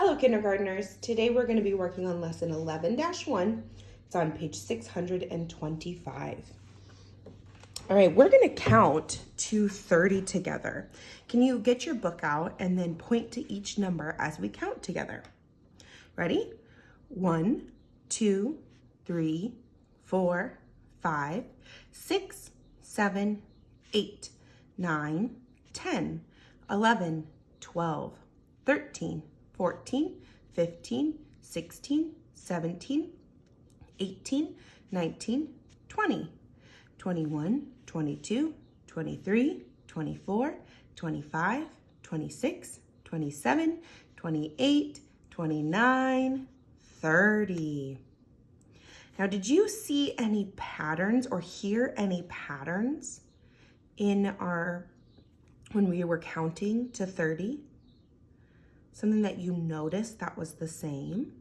Hello, kindergartners. Today we're going to be working on lesson 11-1. It's on page 625. All right, we're going to count to 30 together. Can you get your book out and then point to each number as we count together? Ready? 1, 2, 3, 4, 5, 6, 7, 8, 9, 10, 11, 12, 13, 14, 15, 16, 17, 18, 19, 20, 21, 22, 23, 24, 25, 26, 27, 28, 29, 30. Now, did you see any patterns or hear any patterns when we were counting to 30? Something that you noticed that was the same?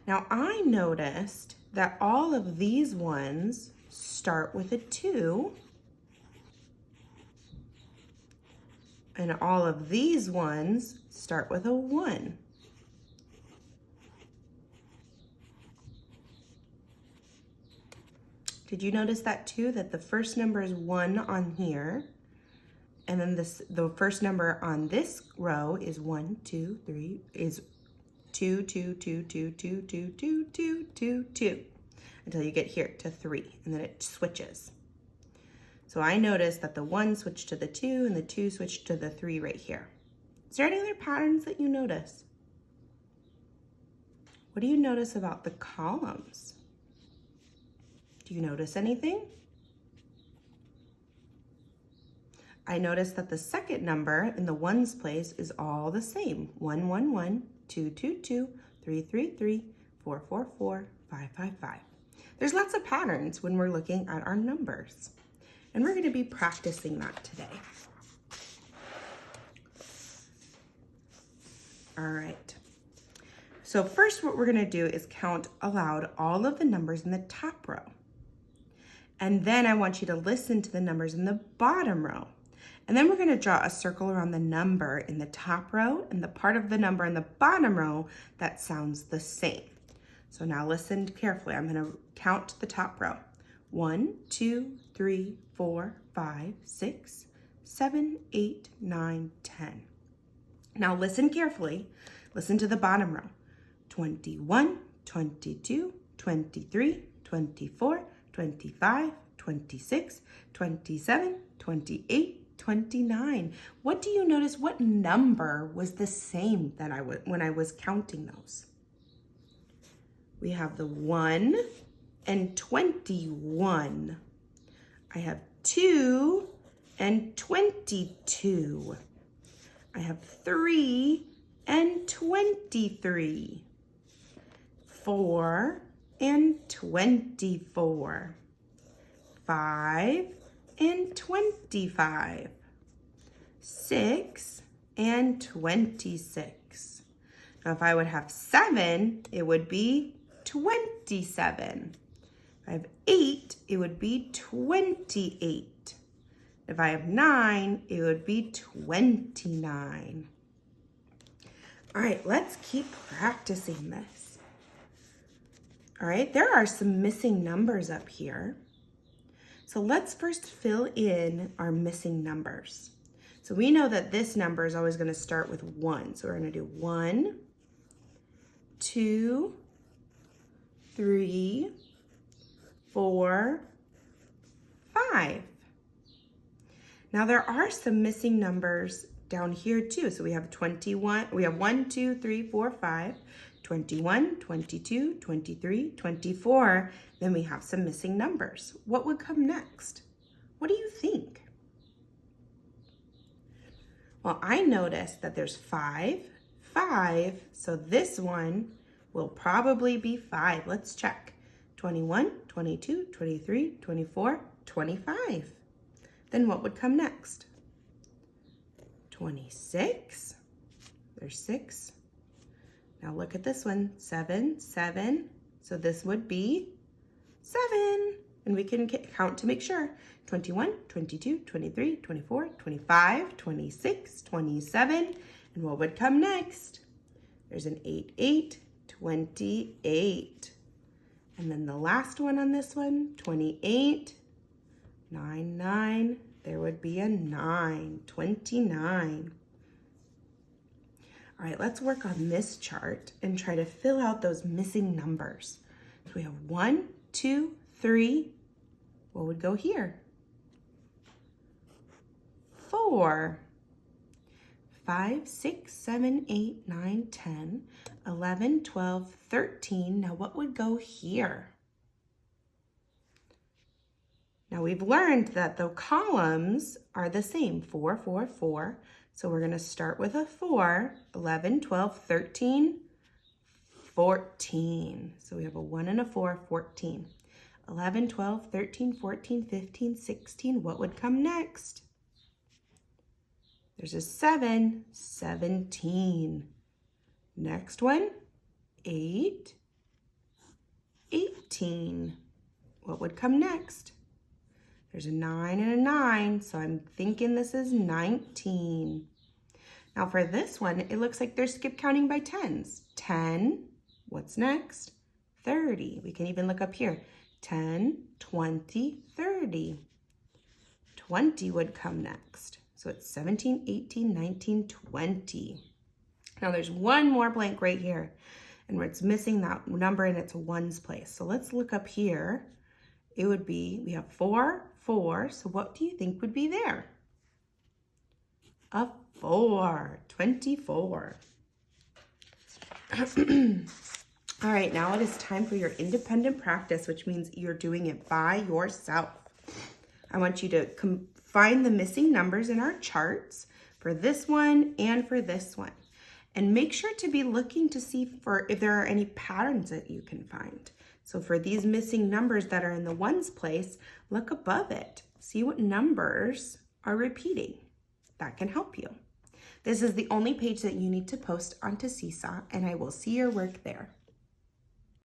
Now, I noticed that all of these ones start with a 2, and all of these ones start with a 1. Did you notice that too, that the first number is 1 on here, and then the first number on this row is 1, 2, 3, is 2, 2, 2, 2, 2, 2, 2, 2, 2, 2, until you get here to 3, and then it switches. So I noticed that the 1 switched to the 2, and the 2 switched to the 3 right here. Is there any other patterns that you notice? What do you notice about the columns? Do you notice anything? I noticed that the second number in the ones place is all the same. 1, 1, 1, 2, 2, 2, 3, 3, 3, 4, 4, 4, 5, 5, 5. There's lots of patterns when we're looking at our numbers. And we're going to be practicing that today. All right. So first what we're going to do is count aloud all of the numbers in the top row. And then I want you to listen to the numbers in the bottom row. And then we're going to draw a circle around the number in the top row and the part of the number in the bottom row that sounds the same. So now listen carefully. I'm going to count the top row. 1, 2, 3, 4, 5, 6, 7, 8, 9, 10. Now listen carefully. Listen to the bottom row. 21, 22, 23, 24, 25, 26, 27, 28, 29. What do you notice? What number was the same that when I was counting those? We have the 1 and 21. I have 2 and 22. I have 3 and 23. 4 and 24. 5 and 25. 6 and 26. Now if I would have 7, it would be 27. If I have 8, it would be 28. If I have 9, it would be 29. All right, let's keep practicing this. All right, there are some missing numbers up here. So let's first fill in our missing numbers. So we know that this number is always going to start with 1. So we're going to do 1, 2, 3, 4, 5. Now there are some missing numbers down here too. So we have 21, we have 1, 2, 3, 4, 5, 21, 22, 23, 24. Then we have some missing numbers. What would come next? What do you think? Well, I noticed that there's 5, 5. So this one will probably be 5. Let's check. 21, 22, 23, 24, 25. Then what would come next? 26. There's 6. Now look at this one. 7, 7. So this would be 7. and we can count to make sure. 21, 22, 23, 24, 25, 26, 27, and what would come next? There's an 8, 8, 28. And then the last one on this one, 28, 9, 9. There would be a 9, 29. All right, let's work on this chart and try to fill out those missing numbers. So we have 1, 2, 3. What would go here? 4. 5, 6, 7, 8, 9, 10, 11, 12, 13. Now what would go here? Now we've learned that the columns are the same, 4, 4, 4. So we're gonna start with a 4, 11, 12, 13, 14. So we have a 1 and a 4, 14. 11, 12, 13, 14, 15, 16. What would come next? There's a 7, 17. Next one, 8, 18. What would come next? There's a 9 and a 9, so I'm thinking this is 19. Now for this one, it looks like they're skip counting by tens. 10, what's next? 30. We can even look up here. 10, 20, 30. 20 would come next. So it's 17, 18, 19, 20. Now there's one more blank right here, and it's missing that number in its ones place. So let's look up here. It would be, we have 4, 4. So what do you think would be there? A 4, 24. All right, now it is time for your independent practice, which means you're doing it by yourself. I want you to find the missing numbers in our charts for this one and for this one. And make sure to be looking to see if there are any patterns that you can find. So for these missing numbers that are in the ones place, look above it. See what numbers are repeating. That can help you. This is the only page that you need to post onto Seesaw, and I will see your work there.